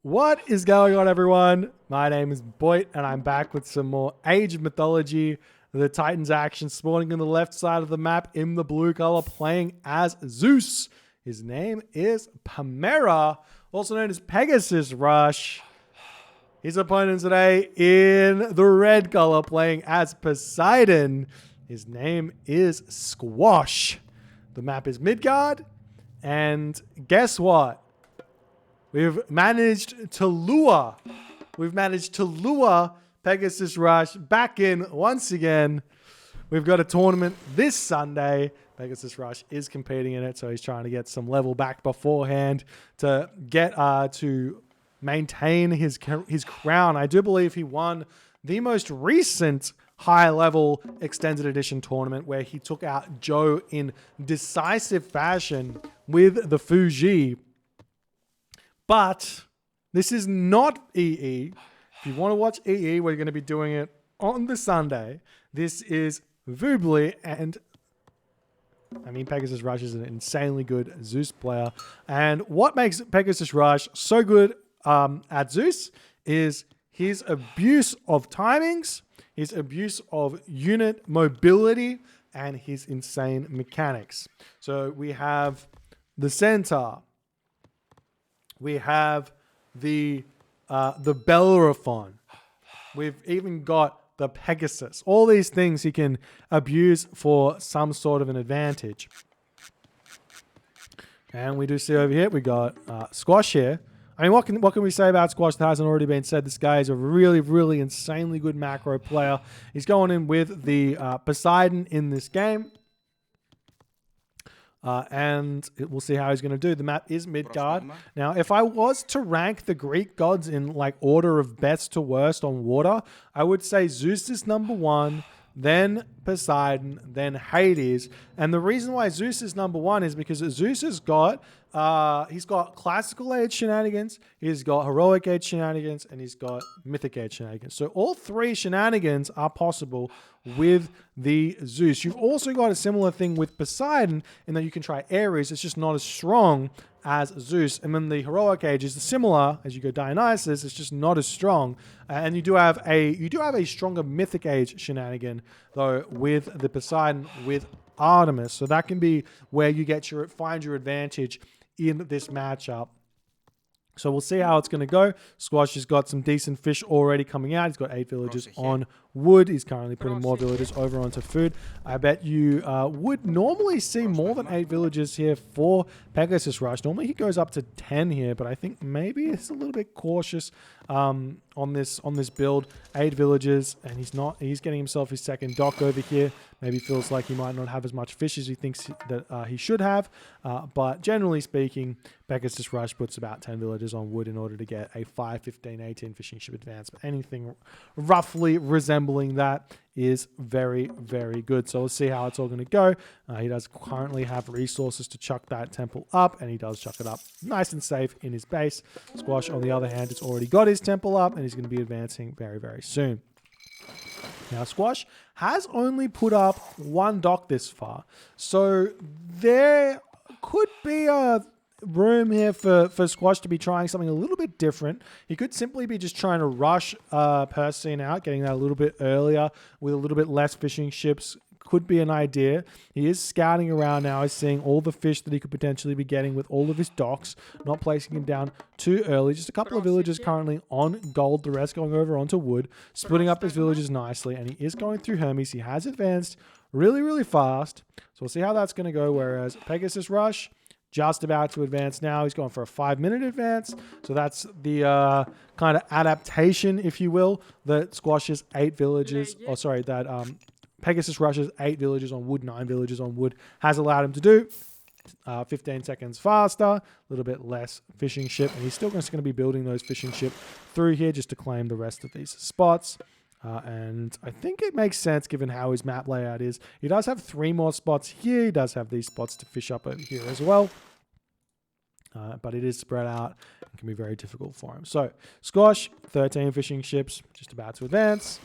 What is going on, everyone? My name is Boit, and I'm back with some more Age of Mythology. The Titans action spawning on the left side of the map in the blue color, playing as Zeus. His name is Pamera, also known as PegasusRush. His opponent today in the red color, playing as Poseidon. His name is Squash. The map is Midgard, and guess what? We've managed to lure PegasusRush back in once again. We've got a tournament this Sunday. PegasusRush is competing in it, so he's trying to get some level back beforehand to get to maintain his crown. I do believe he won the most recent high-level extended edition tournament where he took out Joe in decisive fashion with the Fuji. But this is not EE. If you want to watch EE, we're going to be doing it on the Sunday. This is Vubli, and I mean, PegasusRush is an insanely good Zeus player. And what makes PegasusRush so good at Zeus is his abuse of timings, his abuse of unit mobility, and his insane mechanics. So we have the Centaur. We have the Bellerophon. We've even got the Pegasus. All these things he can abuse for some sort of an advantage. And we do see over here, we got Squash here. I mean, what can we say about Squash that hasn't already been said? This guy is a really, really insanely good macro player. He's going in with the Poseidon in this game. And we'll see how he's going to do. The map is Midgard. Now, if I was to rank the Greek gods in like order of best to worst on water, I would say Zeus is number one, then Poseidon, then Hades. And the reason why Zeus is number one is because Zeus has got he's got classical age shenanigans, he's got heroic age shenanigans, and he's got mythic age shenanigans. So all three shenanigans are possible with the Zeus. You've also got a similar thing with Poseidon in that you can try Ares. It's just not as strong as Zeus. And then the heroic age is similar as you go Dionysus. It's just not as strong. And you do have a stronger mythic age shenanigan though with the Poseidon with Artemis. So that can be where you find your advantage in this matchup. So we'll see how it's going to go. Squash has got some decent fish already coming out. He's got 8 villagers on wood. He's currently putting more villagers over onto food. I bet you would normally see more than 8 villagers here for PegasusRush. Normally he goes up to 10 here, but I think maybe it's a little bit cautious on this build. 8 villagers, and he's getting himself his second dock over here. Maybe feels like he might not have as much fish as he thinks that he should have. But generally speaking, PegasusRush puts about 10 villagers on wood in order to get a 5, 15, 18 fishing ship advance. But anything roughly resembling that is very, very good. So let's see how it's all going to go. He does currently have resources to chuck that temple up, and he does chuck it up nice and safe in his base. Squash, on the other hand, has already got his temple up, and he's going to be advancing very, very soon. Now, Squash has only put up 1 dock this far. So there could be a room here for Squash to be trying something a little bit different. He could simply be just trying to rush Persine out, getting that a little bit earlier with a little bit less fishing ships. Could be an idea. He is scouting around now. He's seeing all the fish that he could potentially be getting with all of his docks, not placing him down too early. Just a couple of villagers currently on gold, the rest going over onto wood, splitting up his villagers nicely, and he is going through Hermes. He has advanced really, really fast. So we'll see how that's going to go, whereas PegasusRush just about to advance now. He's going for a 5-minute advance. So that's the kind of adaptation, if you will, that Squash's 8 villagers, or sorry, that PegasusRush's 8 villagers on wood, 9 villagers on wood has allowed him to do. 15 seconds faster, a little bit less fishing ship, and he's still just going to be building those fishing ship through here just to claim the rest of these spots. And I think it makes sense given how his map layout is. He does have 3 more spots here. He does have these spots to fish up over here as well. But it is spread out and can be very difficult for him. So, Squash, 13 fishing ships, just about to advance.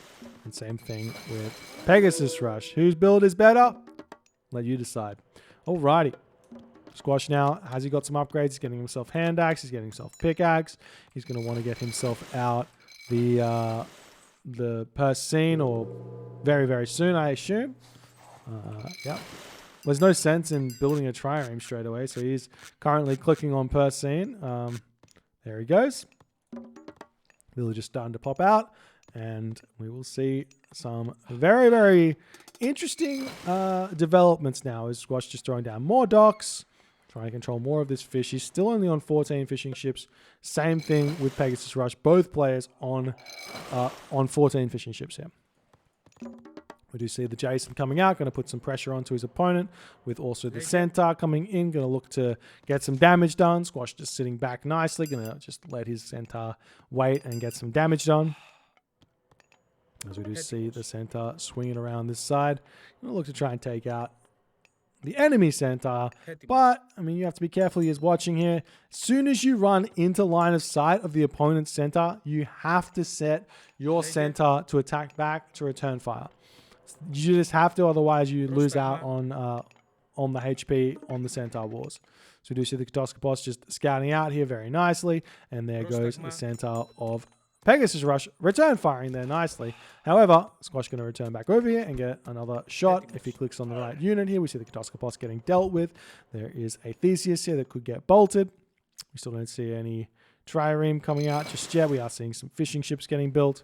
And same thing with PegasusRush. Whose build is better? Let you decide. Alrighty. Squash now, has he got some upgrades? He's getting himself hand axe. He's getting himself pickaxe. He's going to want to get himself out the Persine, or very, very soon, I assume. Yep. There's no sense in building a trireme straight away, so he's currently clicking on Persine. There he goes. Villager's starting to pop out, and we will see some very, very interesting developments now as Squash just throwing down more docks, trying to control more of this fish. He's still only on 14 fishing ships. Same thing with PegasusRush. Both players on 14 fishing ships here. We do see the Jason coming out, going to put some pressure onto his opponent, with also the Centaur coming in, going to look to get some damage done. Squash just sitting back nicely, going to just let his Centaur wait and get some damage done. As we do see the Centaur swinging around this side. Going to look to try and take out the enemy Centaur, but, I mean, you have to be careful. He is watching here. As soon as you run into line of sight of the opponent's Centaur, you have to set your Centaur to attack back to return fire. You just have to, otherwise you lose out on the HP on the Centaur wars. So we do see the Catoscopos just scouting out here very nicely, and there goes the Centaur of PegasusRush, return firing there nicely. However, Squash going to return back over here and get another shot. If he clicks on the right unit here, we see the Catoscopos getting dealt with. There is a Theseus here that could get bolted. We still don't see any trireme coming out just yet. We are seeing some fishing ships getting built,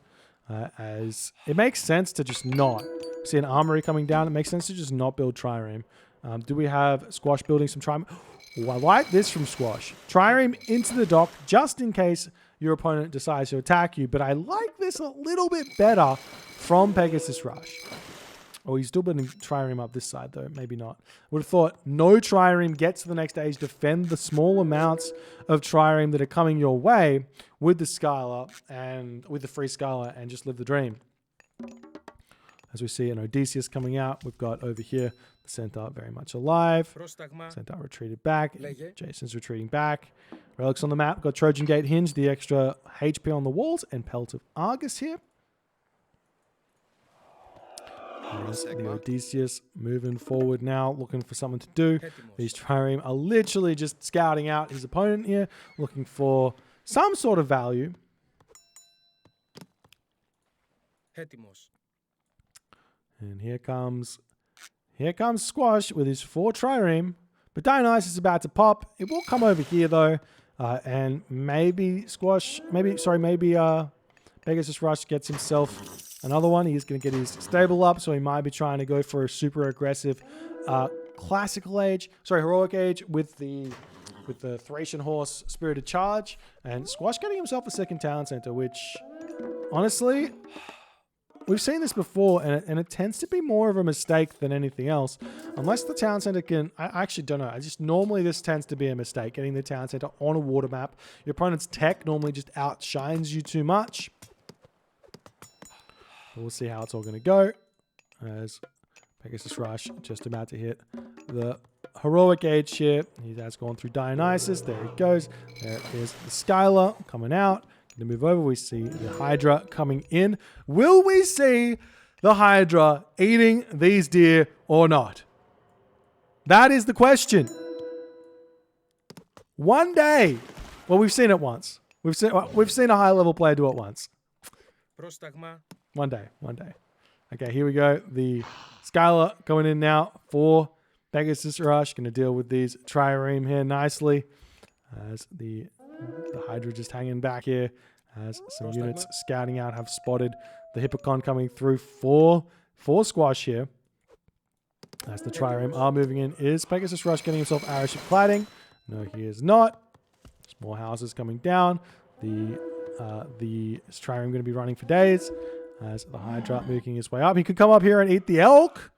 as it makes sense to just not. See an armory coming down. It makes sense to just not build trireme. Do we have Squash building some trireme? Oh, I like this from Squash. Trireme into the dock just in case your opponent decides to attack you. But I like this a little bit better from PegasusRush. Oh, he's still building trireme up this side though. Maybe not. Would have thought no trireme, get to the next stage, defend the small amounts of trireme that are coming your way with the Skylar and with the free Skylar, and just live the dream. As we see an Odysseus coming out, we've got over here the Centaur very much alive. Centaur retreated back. Jason's retreating back. Relics on the map. Got Trojan Gate Hinge, the extra HP on the walls, and Pelt of Argus here. There's the Odysseus moving forward now, looking for something to do. These trireme are literally just scouting out his opponent here, looking for some sort of value. And here comes Squash with his 4 trireme. But Dionysus is about to pop. It will come over here though. And maybe PegasusRush gets himself another one. He's going to get his stable up, so he might be trying to go for a super aggressive heroic age with the Thracian horse spirited charge. And Squash getting himself a second town center, which honestly, we've seen this before, and it tends to be more of a mistake than anything else. Unless the town center can... I actually don't know. Normally this tends to be a mistake, getting the town center on a water map. Your opponent's tech normally just outshines you too much. But we'll see how it's all going to go. As PegasusRush just about to hit the heroic age here. He has gone through Dionysus. There he goes. There is the Skylar coming out. To move over, we see the Hydra coming in. Will we see the Hydra eating these deer or not? That is the question. One day. Well, we've seen it once. We've seen a high-level player do it once. One day. Okay, here we go. The Skylar going in now for PegasusRush. Going to deal with these trireme here nicely. As the Hydra just hanging back here, as some units scouting out have spotted the Hippocon coming through for Squash here. As the trireme are moving in, is PegasusRush getting himself arrow ship cladding? No, he is not. Small houses coming down. The trireme going to be running for days. As the Hydra making his way up, he could come up here and eat the elk.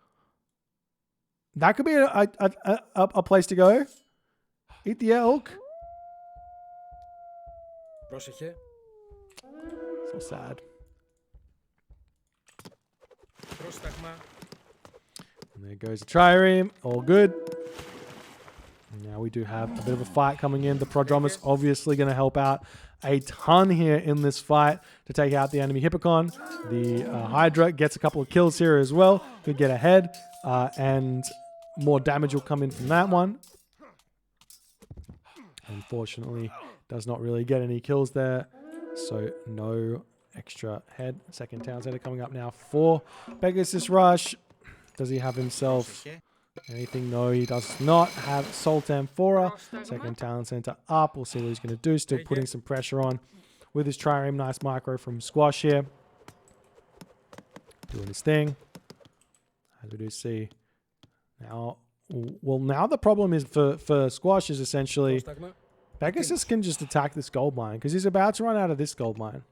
That could be a place to go. Eat the elk. So sad. And there goes the trireme. All good. And now we do have a bit of a fight coming in. The Prodromus obviously going to help out a ton here in this fight to take out the enemy Hippocon. The Hydra gets a couple of kills here as well. Could get ahead. And more damage will come in from that one. Unfortunately, does not really get any kills there. So no extra head. Second town center coming up now for PegasusRush. Does he have himself anything? No, he does not have Salt Amphora. Second town center up. We'll see what he's going to do. Still putting some pressure on with his trireme. Nice micro from Squash here. Doing his thing. As we do see. Now, well, now the problem is for Squash is essentially Pegasus can just attack this gold mine because he's about to run out of this gold mine.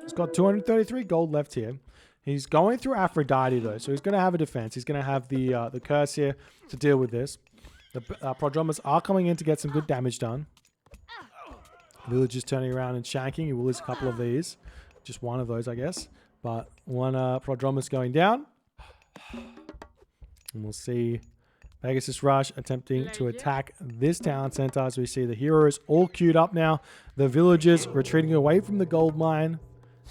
He's got 233 gold left here. He's going through Aphrodite though, so he's going to have a defense. He's going to have the curse here to deal with this. The Prodromas are coming in to get some good damage done. Villagers turning around and shanking. He will lose a couple of these. Just one of those, I guess. But one Prodromus going down. And we'll see PegasusRush attempting to attack this town center as we see the heroes all queued up now. The villagers retreating away from the gold mine.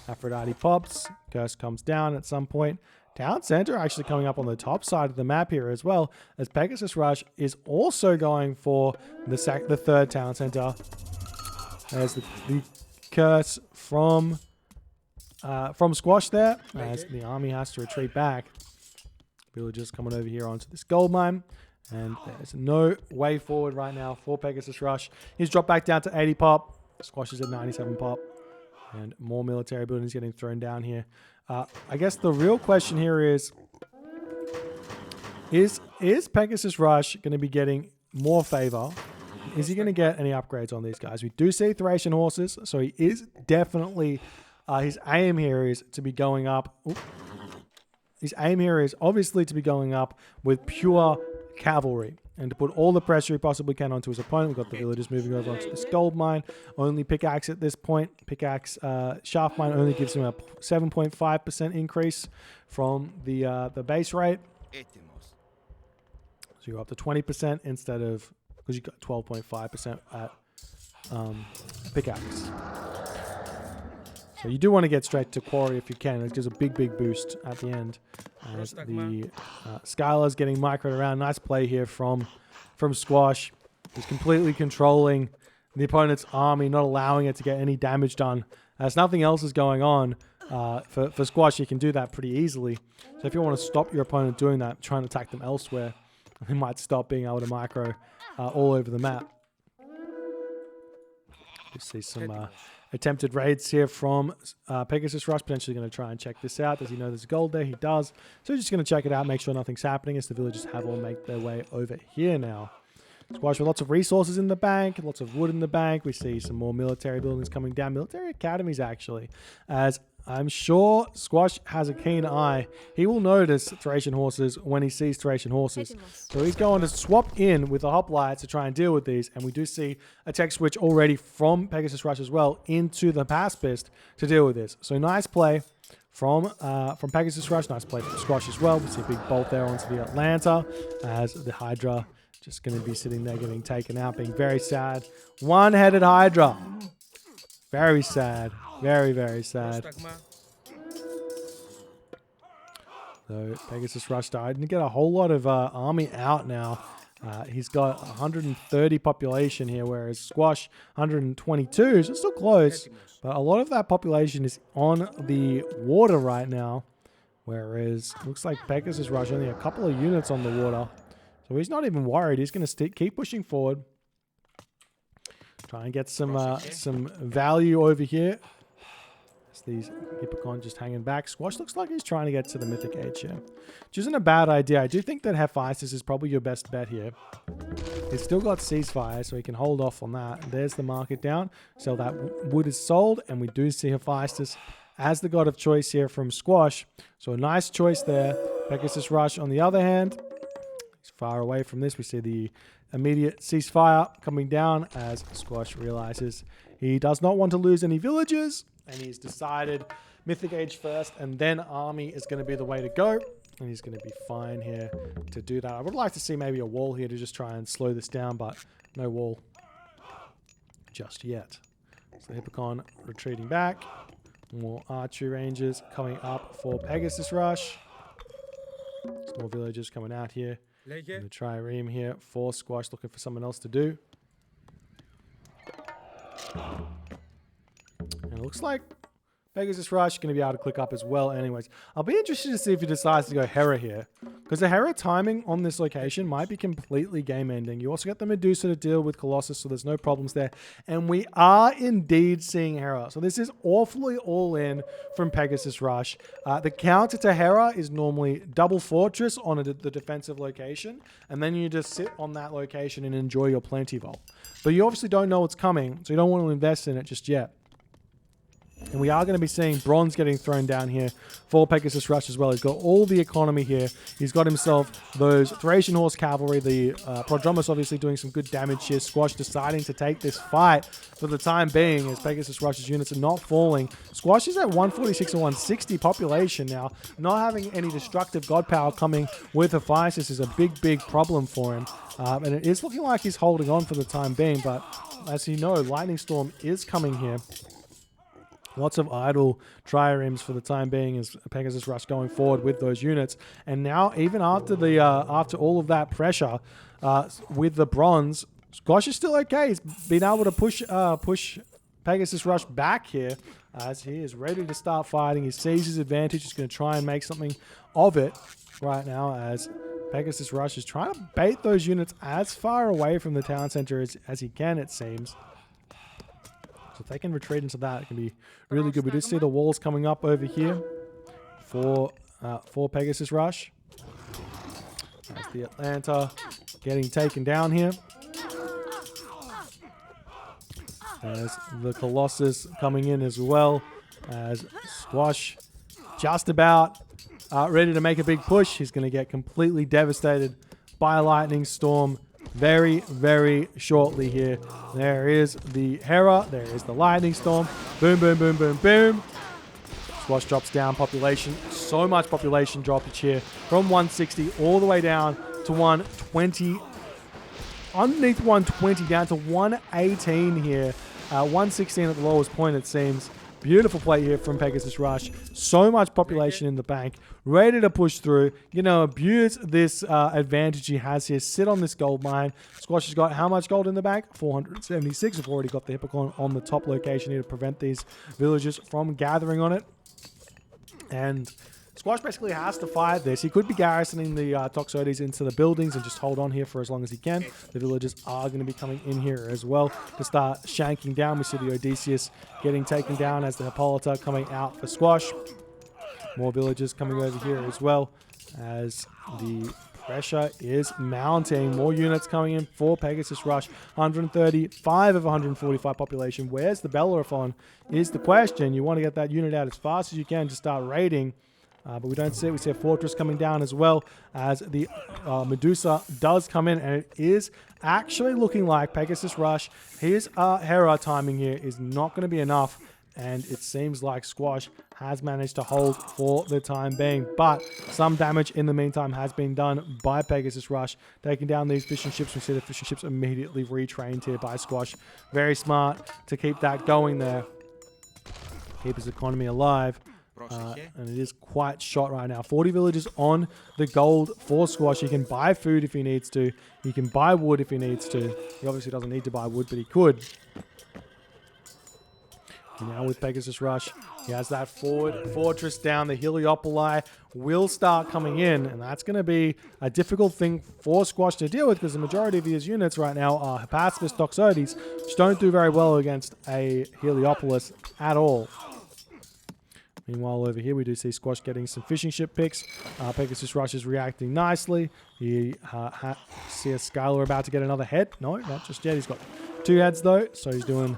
Aphrodite pops. Curse comes down at some point. Town center actually coming up on the top side of the map here as well, as PegasusRush is also going for the third town center. There's the curse from Squash there, as the army has to retreat back. Villagers coming over here onto this gold mine, and there's no way forward right now for PegasusRush. He's dropped back down to 80 pop. Squash is at 97 pop, and more military buildings getting thrown down here. I guess the real question here is PegasusRush going to be getting more favor? Is he going to get any upgrades on these guys? We do see Thracian horses, so he is definitely his aim here is to be going up. His aim here is obviously to be going up with pure cavalry and to put all the pressure he possibly can onto his opponent. We've got the villagers moving over onto this gold mine. Only pickaxe at this point. Pickaxe shaft mine only gives him a 7.5% increase from the base rate. So you're up to 20% instead of, because you got 12.5% at pickaxe. So you do want to get straight to quarry if you can. It gives a big boost at the end. As the Skylar's getting microed around. Nice play here from Squash. He's completely controlling the opponent's army, not allowing it to get any damage done. As nothing else is going on, for Squash, you can do that pretty easily. So if you want to stop your opponent doing that, try and attack them elsewhere, they might stop being able to micro all over the map. You see some attempted raids here from PegasusRush, potentially going to try and check this out. Does he know there's gold there? He does. So he's just going to check it out, make sure nothing's happening as the villagers have all make their way over here now. Squash with lots of resources in the bank, lots of wood in the bank. We see some more military buildings coming down. Military academies, actually. As I'm sure Squash has a keen eye. He will notice Thracian horses when he sees Thracian horses. So he's going to swap in with the hoplites to try and deal with these. And we do see a tech switch already from PegasusRush as well into the pacifist to deal with this. So nice play from PegasusRush. Nice play from Squash as well. We see a big bolt there onto the Atlanta as the Hydra just going to be sitting there getting taken out, being very sad. One-headed Hydra. Very sad. Very sad. So PegasusRush died. Didn't get a whole lot of army out now. He's got 130 population here, whereas Squash 122. So it's still close, but a lot of that population is on the water right now. Whereas looks like PegasusRush only a couple of units on the water. So he's not even worried. He's going to keep pushing forward. Try and get some value over here. As these Hippocon just hanging back. Squash looks like he's trying to get to the Mythic Age here, which isn't a bad idea. I do think that Hephaestus is probably your best bet here. He's still got Ceasefire, so he can hold off on that. There's the market down. So that wood is sold, and we do see Hephaestus as the god of choice here from Squash. So a nice choice there. PegasusRush, on the other hand, he's far away from this. We see the immediate ceasefire coming down as Squash realizes he does not want to lose any villagers, and he's decided Mythic Age first, and then army is going to be the way to go, and he's going to be fine here to do that. I would like to see maybe a wall here to just try and slow this down, but no wall just yet. So Hippocon retreating back. More archery ranges coming up for PegasusRush. More villagers coming out here. The trireme here for Squash, looking for someone else to do. And it looks like PegasusRush going to be able to click up as well anyways. I'll be interested to see if he decides to go Hera here. Because the Hera timing on this location might be completely game ending. You also got the Medusa to deal with Colossus, so there's no problems there. And we are indeed seeing Hera. So this is awfully all in from PegasusRush. The counter to Hera is normally double fortress on the defensive location. And then you just sit on that location and enjoy your plenty vault. But you obviously don't know what's coming, so you don't want to invest in it just yet. And we are going to be seeing bronze getting thrown down here for PegasusRush as well. He's got all the economy here. He's got himself those Thracian Horse Cavalry. The Prodromus obviously doing some good damage here. Squash deciding to take this fight for the time being as PegasusRush's units are not falling. Squash is at 146 and 160 population now. Not having any destructive god power coming with Hephaestus is a big, big problem for him. And it is looking like he's holding on for the time being. But as you know, Lightning Storm is coming here. Lots of idle triremes for the time being as PegasusRush going forward with those units. And now, even after the after all of that pressure with the bronze, Squash is still okay. He's been able to push PegasusRush back here as he is ready to start fighting. He sees his advantage. He's going to try and make something of it right now as PegasusRush is trying to bait those units as far away from the town center as he can, it seems. So if they can retreat into that, it can be really good. We do see the walls coming up over here for PegasusRush. That's the Atlanta getting taken down here. There's the Colossus coming in as well as Squash just about ready to make a big push. He's going to get completely devastated by a Lightning Storm very, very shortly here. There is the Hera. There is the Lightning Storm. Boom, boom, boom, boom, boom. Squash drops down population. So much population droppage here from 160 all the way down to 120. Underneath 120 down to 118 here. 116 at the lowest point, it seems. Beautiful play here from PegasusRush. So much population in the bank. Ready to push through. You know, abuse this advantage he has here. Sit on this gold mine. Squash has got how much gold in the bank? 476. We've already got the Hippocon on the top location here to prevent these villagers from gathering on it. And Squash basically has to fight this. He could be garrisoning the Toxotes into the buildings and just hold on here for as long as he can. The villagers are going to be coming in here as well to start shanking down. We see the Odysseus getting taken down as the Hippolyta coming out for Squash. More villagers coming over here as well as the pressure is mounting. More units coming in for PegasusRush. 135 of 145 population. Where's the Bellerophon is the question. You want to get that unit out as fast as you can to start raiding. But we don't see it. We see a fortress coming down as well as the Medusa does come in. And it is actually looking like PegasusRush, his Hera timing here is not going to be enough. And it seems like Squash has managed to hold for the time being. But some damage in the meantime has been done by PegasusRush. Taking down these fishing ships. We see the fishing ships immediately retrained here by Squash. Very smart to keep that going there. Keep his economy alive. And it is quite shot right now. 40 villagers on the gold for Squash. He can buy food if he needs to. He can buy wood if he needs to. He obviously doesn't need to buy wood, but he could. Now with PegasusRush, he has that forward fortress down. The Heliopoli will start coming in, and that's going to be a difficult thing for Squash to deal with because the majority of his units right now are Hephaestus Toxotes, which don't do very well against a Heliopolis at all. Meanwhile, over here, we do see Squash getting some fishing ship picks. PegasusRush is reacting nicely. You see a Skylar about to get another head. No, not just yet. He's got 2 heads, though, so he's doing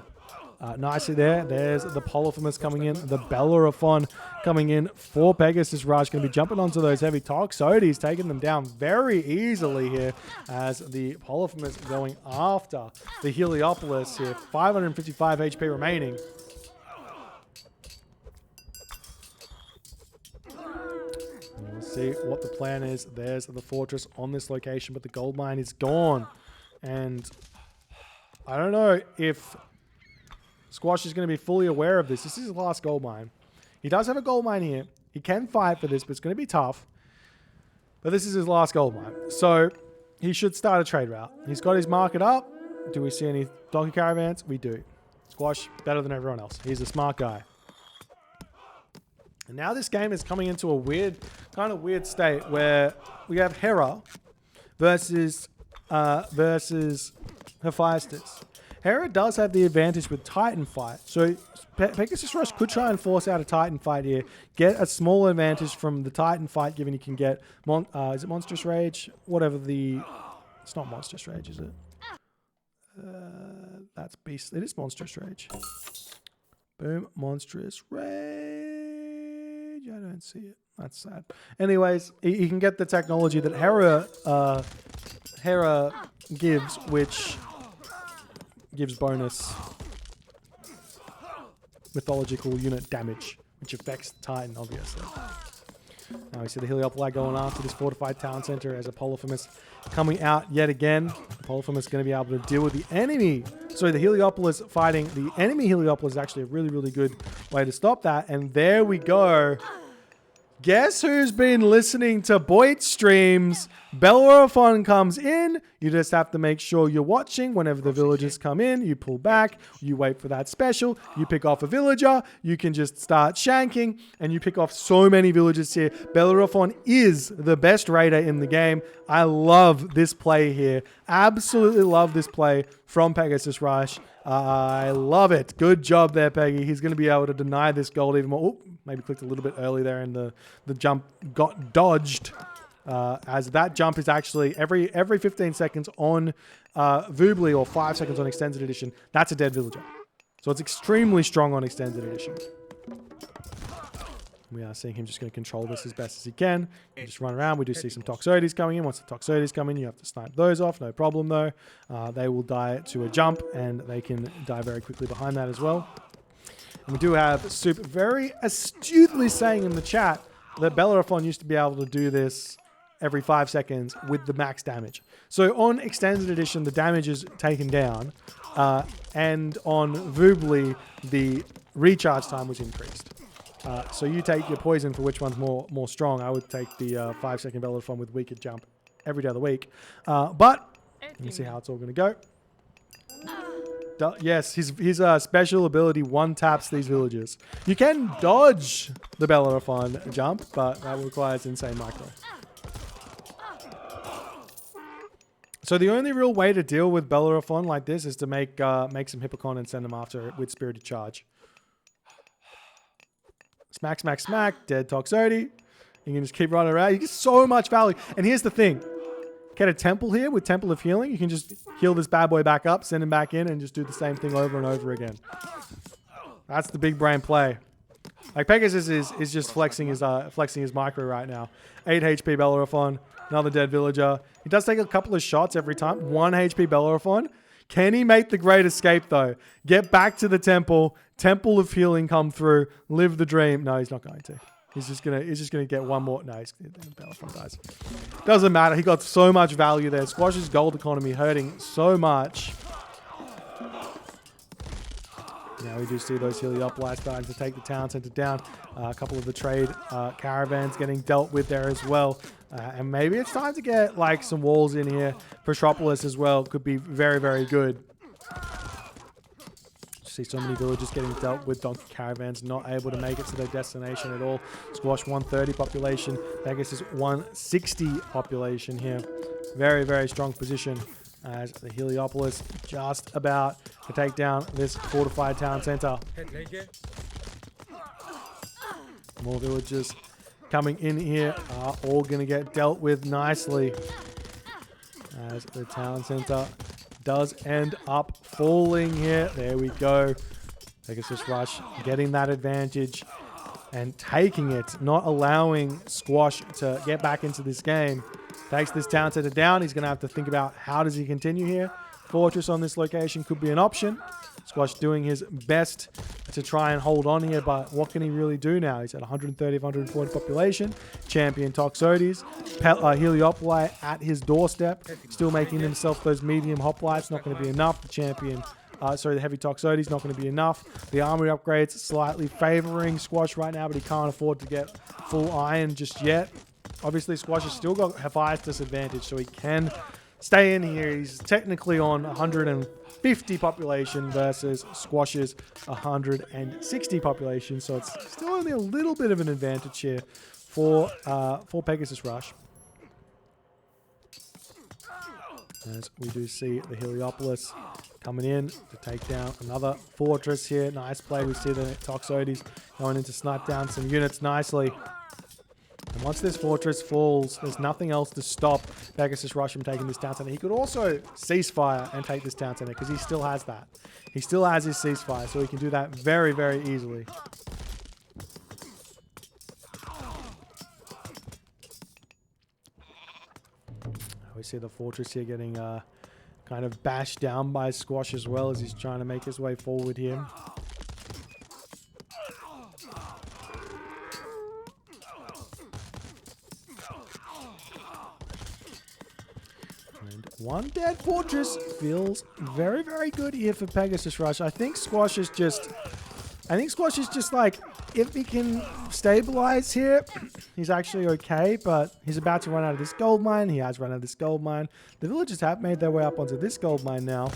nicely there. There's the Polyphemus coming in. The Bellerophon coming in for PegasusRush. Going to be jumping onto those heavy Toxotes, taking them down very easily here as the Polyphemus going after the Heliopolis here. 555 HP remaining. See what the plan is. There's the fortress on this location, but the gold mine is gone. And I don't know if Squash is going to be fully aware of this. This is his last gold mine. He does have a gold mine here. He can fight for this, but it's going to be tough. But this is his last gold mine. So he should start a trade route. He's got his market up. Do we see any donkey caravans? We do. Squash better than everyone else. He's a smart guy. And now this game is coming into a kind of weird state where we have Hera versus Hephaestus. Hera does have the advantage with Titan fight. So PegasusRush could try and force out a Titan fight here. Get a small advantage from the Titan fight, given you can get... is it Monstrous Rage? Whatever the... It's not Monstrous Rage, is it? That's Beast. It is Monstrous Rage. Boom. Monstrous Rage. I don't see it. That's sad. Anyways, you can get the technology that Hera gives, which gives bonus mythological unit damage, which affects the Titan, obviously. Now we see the Heliopolis going after this fortified town center as Apollophamus coming out yet again. Apollophamus is going to be able to deal with the enemy. So the Heliopolis fighting the enemy Heliopolis is actually a really, really good way to stop that. And there we go. Guess who's been listening to Boit streams? Bellerophon comes in. You just have to make sure you're watching. Whenever the villagers come in, you pull back. You wait for that special. You pick off a villager. You can just start shanking. And you pick off so many villagers here. Bellerophon is the best raider in the game. I love this play here. Absolutely love this play from PegasusRush. I love it. Good job there, Peggy. He's going to be able to deny this gold even more. Ooh, maybe clicked a little bit early there and the jump got dodged. As that jump is actually every 15 seconds on Voobly or 5 seconds on Extended Edition. That's a dead villager. So it's extremely strong on Extended Edition. We are seeing him just going to control this as best as he can. You just run around. We do see some Toxotes coming in. Once the Toxotes come in, you have to snipe those off. No problem, though. They will die to a jump, and they can die very quickly behind that as well. And we do have Soup very astutely saying in the chat that Bellerophon used to be able to do this every 5 seconds with the max damage. So on Extended Edition, the damage is taken down, and on Voobly, the recharge time was increased. So you take your poison for which one's more strong. I would take the 5 second Bellerophon with weaker jump every day of the week. But let me see how it's all going to go. Yes, his special ability one taps these villagers. You can dodge the Bellerophon jump, but that requires insane micro. So the only real way to deal with Bellerophon like this is to make some Hippocon and send them after it with Spirited Charge. Smack, smack, smack. Dead Toxotes. You can just keep running around. You get so much value. And here's the thing. Get a temple here with Temple of Healing. You can just heal this bad boy back up, send him back in, and just do the same thing over and over again. That's the big brain play. Like Pegasus is just flexing his micro right now. 8 HP Bellerophon. Another dead villager. He does take a couple of shots every time. 1 HP Bellerophon. Can he make the great escape though? Get back to the temple. Temple of Healing come through. Live the dream. No, he's not going to. He's just gonna get one more. No, Bellerophon dies. Doesn't matter. He got so much value there. Squash's gold economy hurting so much. Now we do see those Heliopolis starting to take the town center down. A couple of the trade caravans getting dealt with there as well. And maybe it's time to get like some walls in here. Petropolis as well could be very, very good. See so many villages getting dealt with. Donkey caravans not able to make it to their destination at all. Squash 130 population. Pegasus 160 population here. Very, very strong position as the Heliopolis just about to take down this fortified town center. More villages coming in here are all going to get dealt with nicely as the town center does end up falling here. There we go. PegasusRush getting that advantage and taking it, not allowing Squash to get back into this game. Takes this town center down. He's going to have to think about how does he continue here. Fortress on this location could be an option. Squash doing his best to try and hold on here, but what can he really do now? He's at 130 of 140 population. Champion Toxotes. Heliopoli at his doorstep. Still making himself those medium hoplites. Not going to be enough. The champion, the heavy Toxotes not going to be enough. The armory upgrades slightly favoring Squash right now, but he can't afford to get full iron just yet. Obviously, Squash has still got Hephaestus disadvantage, so he can stay in here. He's technically on 150 population versus Squash's 160 population. So it's still only a little bit of an advantage here for PegasusRush. As we do see the Heliopolis coming in to take down another fortress here. Nice play. We see the Toxotes going in to snipe down some units nicely. And once this fortress falls, there's nothing else to stop PegasusRush from taking this town center. He could also ceasefire and take this town center because he still has that. He still has his ceasefire, so he can do that very, very easily. We see the fortress here getting kind of bashed down by Squash as well as he's trying to make his way forward here. And one dead fortress feels very, very good here for PegasusRush. I think Squash is just like, if he can stabilize here, he's actually okay, but he's about to run out of this gold mine. He has run out of this gold mine. The villagers have made their way up onto this gold mine now.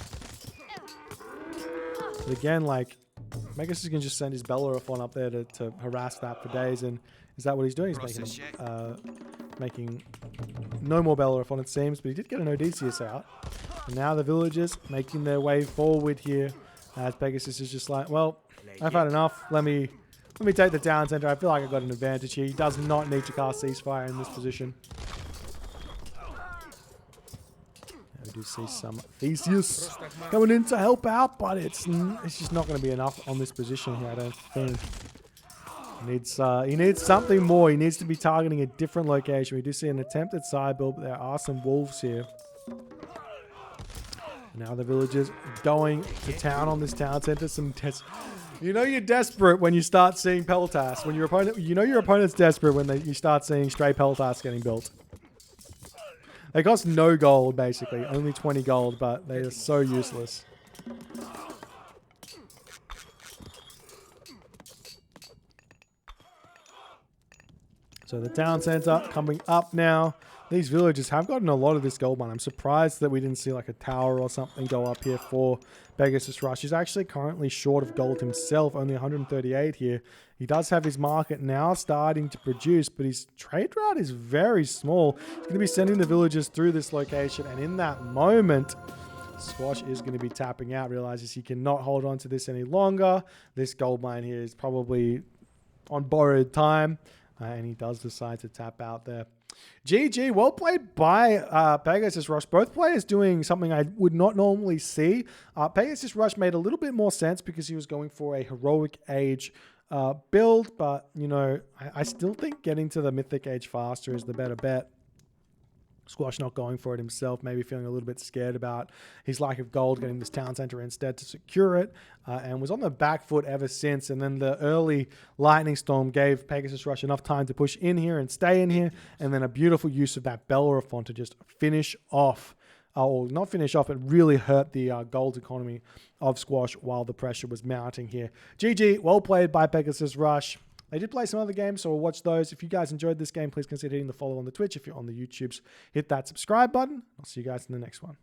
But again, like, Pegasus can just send his Bellerophon up there to harass that for days, and is that what he's doing? He's making no more Bellerophon, it seems, but he did get an Odysseus out. And now the villagers making their way forward here, as Pegasus is just like, well, I've had enough. Let me take the town center. I feel like I got an advantage here. He does not need to cast ceasefire in this position. We do see some Theseus coming in to help out, but it's just not going to be enough on this position here, I don't think. He needs something more. He needs to be targeting a different location. We do see an attempted side build, but there are some wolves here. Now the villagers going to town on this town center. You know you're desperate when you start seeing Peltas. When your opponent, you know your opponent's desperate when you start seeing stray Peltas getting built. They cost no gold, basically. Only 20 gold, but they are so useless. So the town center coming up now. These villagers have gotten a lot of this gold mine. I'm surprised that we didn't see like a tower or something go up here for PegasusRush. He's actually currently short of gold himself, only 138 here. He does have his market now starting to produce, but his trade route is very small. He's going to be sending the villagers through this location, and in that moment, Squash is going to be tapping out, realizes he cannot hold on to this any longer. This gold mine here is probably on borrowed time, and he does decide to tap out there. GG, well played by PegasusRush. Both players doing something I would not normally see. PegasusRush made a little bit more sense because he was going for a heroic age build, but you know, I still think getting to the mythic age faster is the better bet. Squash not going for it himself, maybe feeling a little bit scared about his lack of gold, getting this town center instead to secure it, and was on the back foot ever since. And then the early lightning storm gave PegasusRush enough time to push in here and stay in here, and then a beautiful use of that Bellerophon to just finish off, or not finish off, it really hurt the gold economy of Squash while the pressure was mounting here. GG, well played by PegasusRush. They did play some other games, so we'll watch those. If you guys enjoyed this game, please consider hitting the follow on the Twitch. If you're on the YouTubes, hit that subscribe button. I'll see you guys in the next one.